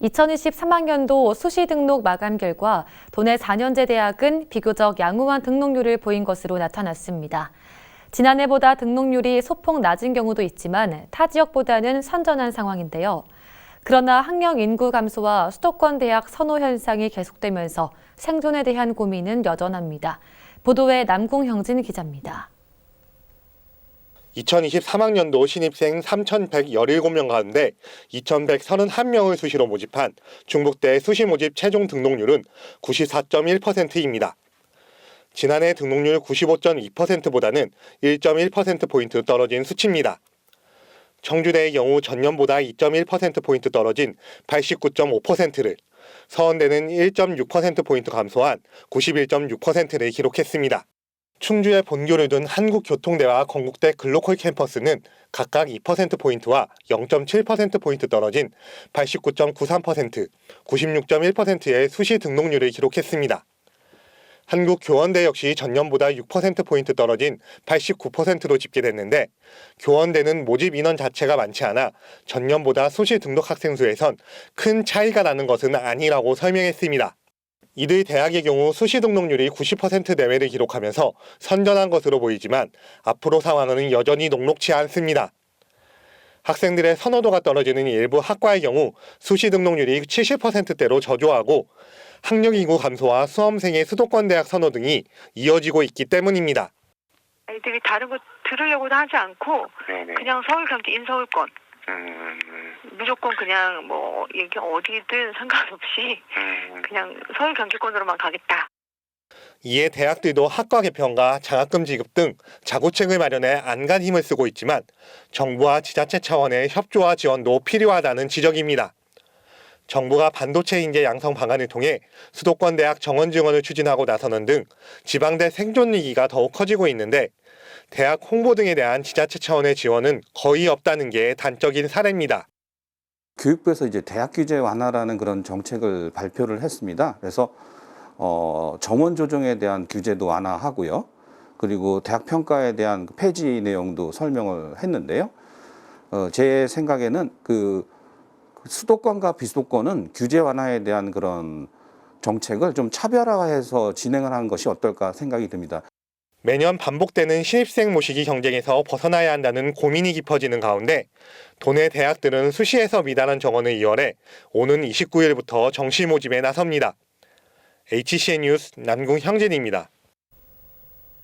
2023학년도 수시 등록 마감 결과 도내 4년제 대학은 비교적 양호한 등록률을 보인 것으로 나타났습니다. 지난해보다 등록률이 소폭 낮은 경우도 있지만 타 지역보다는 선전한 상황인데요. 그러나 학령 인구 감소와 수도권 대학 선호 현상이 계속되면서 생존에 대한 고민은 여전합니다. 보도에 남궁형진 기자입니다. 2023학년도 신입생 3,117명 가운데 2,131명을 수시로 모집한 중북대 수시 모집 최종 등록률은 94.1%입니다. 지난해 등록률 95.2%보다는 1.1%포인트 떨어진 수치입니다. 청주대의 경우 전년보다 2.1%포인트 떨어진 89.5%를, 서원대는 1.6%포인트 감소한 91.6%를 기록했습니다. 충주의 본교를 둔 한국교통대와 건국대 글로컬 캠퍼스는 각각 2%포인트와 0.7%포인트 떨어진 89.93%, 96.1%의 수시 등록률을 기록했습니다. 한국교원대 역시 전년보다 6%포인트 떨어진 89%로 집계됐는데, 교원대는 모집 인원 자체가 많지 않아 전년보다 수시 등록 학생 수에선 큰 차이가 나는 것은 아니라고 설명했습니다. 이들 대학의 경우 수시 등록률이 90% 내외를 기록하면서 선전한 것으로 보이지만 앞으로 상황은 여전히 녹록치 않습니다. 학생들의 선호도가 떨어지는 일부 학과의 경우 수시 등록률이 70%대로 저조하고 학령 인구 감소와 수험생의 수도권 대학 선호 등이 이어지고 있기 때문입니다. 아이들이 다른 거 들으려고도 하지 않고 그냥 서울, 경기, 인서울권 무조건 그냥 뭐 이게 어디든 상관없이 그냥 서울, 경기권으로만 가겠다. 이에 대학들도 학과 개편과 장학금 지급 등 자구책을 마련해 안간 힘을 쓰고 있지만 정부와 지자체 차원의 협조와 지원도 필요하다는 지적입니다. 정부가 반도체 인재 양성 방안을 통해 수도권 대학 정원 지원을 추진하고 나서는 등 지방대 생존 위기가 더욱 커지고 있는데, 대학 홍보 등에 대한 지자체 차원의 지원은 거의 없다는 게 단적인 사례입니다. 교육부에서 이제 대학 규제 완화라는 그런 정책을 발표를 했습니다. 그래서 정원 조정에 대한 규제도 완화하고요. 그리고 대학 평가에 대한 폐지 내용도 설명을 했는데요. 제 생각에는 수도권과 비수도권은 규제 완화에 대한 그런 정책을 좀 차별화해서 진행을 하는 것이 어떨까 생각이 듭니다. 매년 반복되는 신입생 모시기 경쟁에서 벗어나야 한다는 고민이 깊어지는 가운데 도내 대학들은 수시에서 미달한 정원을 이월해 오는 29일부터 정시 모집에 나섭니다. HCN 뉴스 남궁형진입니다.